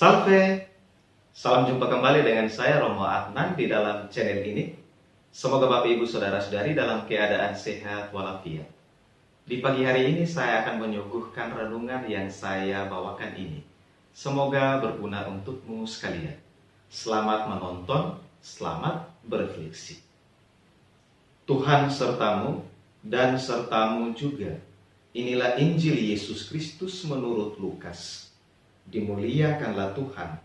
Salve, salam jumpa kembali dengan saya Romo Adnan di dalam channel ini. Semoga Bapak Ibu Saudara-saudari dalam keadaan sehat walafiat. Di pagi hari ini saya akan menyuguhkan renungan yang saya bawakan ini. Semoga berguna untukmu sekalian. Selamat menonton, selamat berefleksi. Tuhan sertamu dan sertamu juga. Inilah Injil Yesus Kristus menurut Lukas. Dimuliakanlah Tuhan.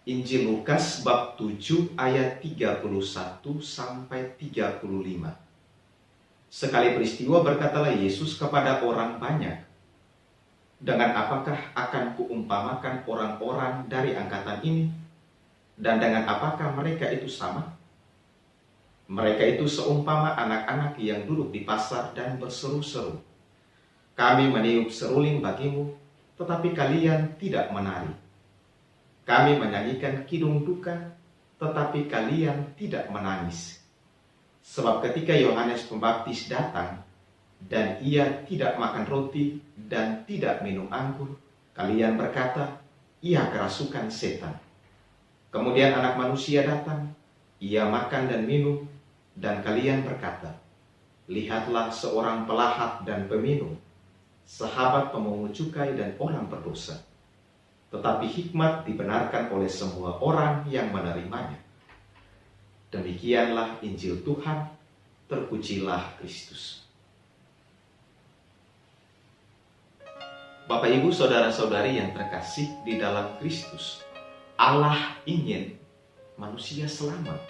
Injil Lukas bab 7 ayat 31 sampai 35. Sekali peristiwa berkatalah Yesus kepada orang banyak, "Dengan apakah akan kuumpamakan orang-orang dari angkatan ini? Dan dengan apakah mereka itu sama? Mereka itu seumpama anak-anak yang duduk di pasar dan berseru-seru. Kami meniup seruling bagimu, tetapi kalian tidak menari. Kami menyanyikan kidung duka, tetapi kalian tidak menangis. Sebab ketika Yohanes Pembaptis datang, dan ia tidak makan roti dan tidak minum anggur, kalian berkata, ia kerasukan setan. Kemudian Anak Manusia datang, ia makan dan minum, dan kalian berkata, lihatlah seorang pelahat dan peminum, sahabat pemungut cukai dan orang berdosa. Tetapi hikmat dibenarkan oleh semua orang yang menerimanya." Demikianlah Injil Tuhan, terpujilah Kristus. Bapak Ibu Saudara-saudari yang terkasih di dalam Kristus, Allah ingin manusia selamat.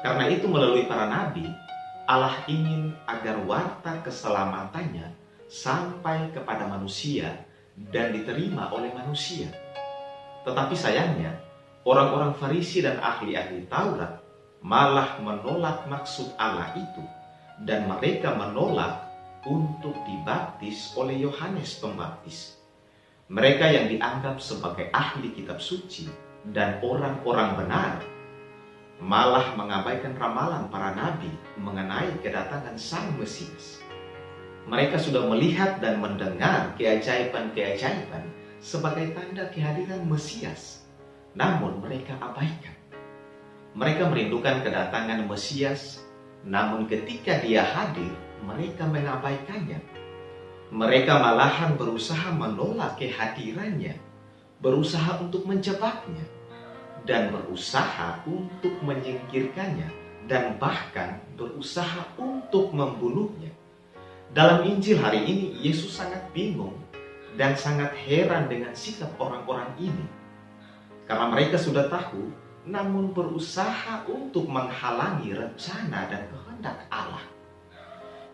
Karena itu melalui para nabi, Allah ingin agar warta keselamatannya sampai kepada manusia dan diterima oleh manusia. Tetapi sayangnya, orang-orang Farisi dan ahli-ahli Taurat malah menolak maksud Allah itu, dan mereka menolak untuk dibaptis oleh Yohanes Pembaptis. Mereka yang dianggap sebagai ahli kitab suci dan orang-orang benar malah mengabaikan ramalan para nabi mengenai kedatangan Sang Mesias. Mereka sudah melihat dan mendengar keajaiban-keajaiban sebagai tanda kehadiran Mesias. Namun mereka abaikan. Mereka merindukan kedatangan Mesias, namun ketika dia hadir, mereka mengabaikannya. Mereka malahan berusaha menolak kehadirannya, berusaha untuk menjebaknya, dan berusaha untuk menyingkirkannya, dan bahkan berusaha untuk membunuhnya. Dalam Injil hari ini, Yesus sangat bingung dan sangat heran dengan sikap orang-orang ini. Karena mereka sudah tahu, namun berusaha untuk menghalangi rencana dan kehendak Allah.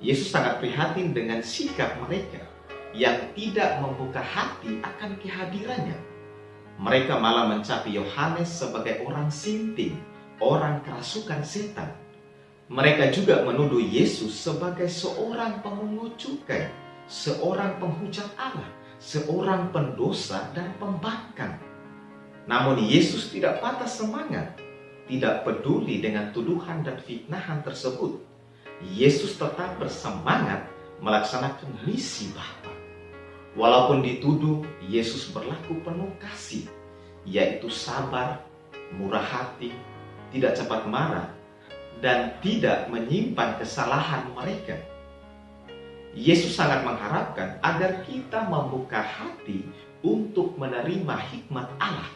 Yesus sangat prihatin dengan sikap mereka yang tidak membuka hati akan kehadirannya. Mereka malah mencapi Yohanes sebagai orang sinting, orang kerasukan setan. Mereka juga menuduh Yesus sebagai seorang pemungut cukai, seorang penghujat Allah, seorang pendosa dan pembangkang. Namun Yesus tidak patah semangat, tidak peduli dengan tuduhan dan fitnahan tersebut. Yesus tetap bersemangat melaksanakan misi Bapa. Walaupun dituduh, Yesus berlaku penuh kasih, yaitu sabar, murah hati, tidak cepat marah, dan tidak menyimpan kesalahan mereka. Yesus sangat mengharapkan agar kita membuka hati untuk menerima hikmat Allah.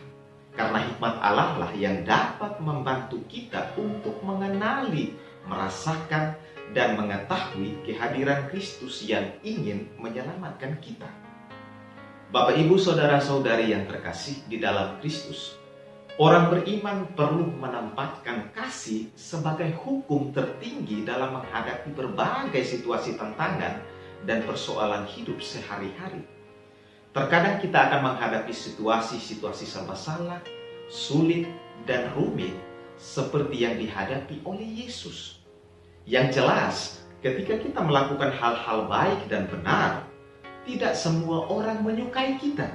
Karena hikmat Allah lah yang dapat membantu kita untuk mengenali, merasakan, dan mengetahui kehadiran Kristus yang ingin menyelamatkan kita. Bapak Ibu Saudara-saudari yang terkasih di dalam Kristus, orang beriman perlu menempatkan kasih sebagai hukum tertinggi dalam menghadapi berbagai situasi tantangan dan persoalan hidup sehari-hari. Terkadang kita akan menghadapi situasi-situasi serba salah, sulit, dan rumit seperti yang dihadapi oleh Yesus. Yang jelas, ketika kita melakukan hal-hal baik dan benar, tidak semua orang menyukai kita.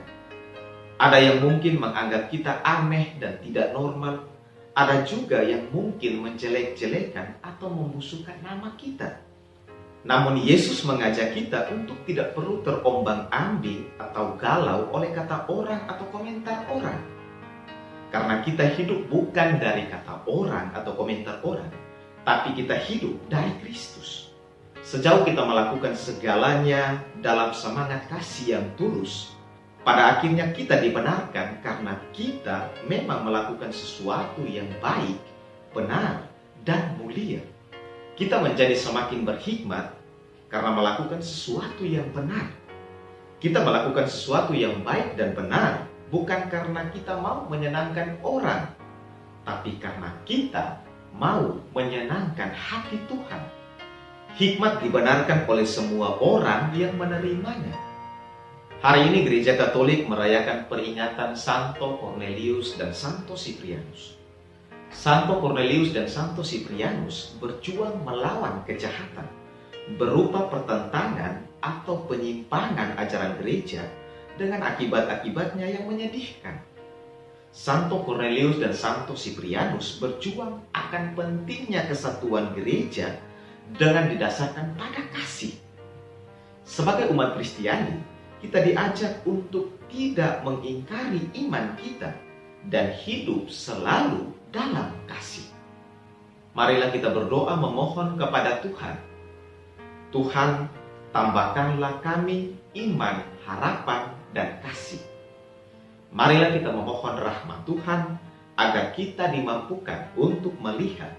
Ada yang mungkin menganggap kita aneh dan tidak normal. Ada juga yang mungkin menjelek-jelekan atau membusukkan nama kita. Namun Yesus mengajak kita untuk tidak perlu terombang-ambing atau galau oleh kata orang atau komentar orang. Karena kita hidup bukan dari kata orang atau komentar orang, tapi kita hidup dari Kristus. Sejauh kita melakukan segalanya dalam semangat kasih yang tulus, pada akhirnya kita dibenarkan karena kita memang melakukan sesuatu yang baik, benar, dan mulia. Kita menjadi semakin berhikmat karena melakukan sesuatu yang benar. Kita melakukan sesuatu yang baik dan benar bukan karena kita mau menyenangkan orang, tapi karena kita mau menyenangkan hati Tuhan. Hikmat dibenarkan oleh semua orang yang menerimanya. Hari ini Gereja Katolik merayakan peringatan Santo Cornelius dan Santo Cyprianus. Santo Cornelius dan Santo Cyprianus berjuang melawan kejahatan berupa pertentangan atau penyimpangan ajaran gereja dengan akibat-akibatnya yang menyedihkan. Santo Cornelius dan Santo Cyprianus berjuang akan pentingnya kesatuan gereja dengan didasarkan pada kasih. Sebagai umat Kristiani, kita diajak untuk tidak mengingkari iman kita dan hidup selalu dalam kasih. Marilah kita berdoa memohon kepada Tuhan. Tuhan, tambahkanlah kami iman, harapan, dan kasih. Marilah kita memohon rahmat Tuhan agar kita dimampukan untuk melihat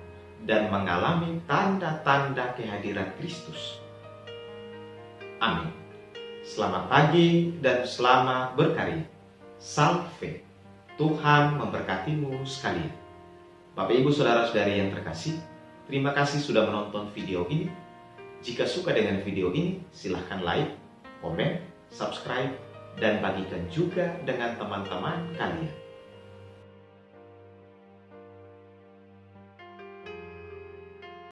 dan mengalami tanda-tanda kehadiran Kristus. Amin. Selamat pagi dan selamat berkarya. Salve. Tuhan memberkatimu sekalian. Bapak, Ibu, Saudara-saudari yang terkasih, terima kasih sudah menonton video ini. Jika suka dengan video ini, silahkan like, komen, subscribe, dan bagikan juga dengan teman-teman kalian.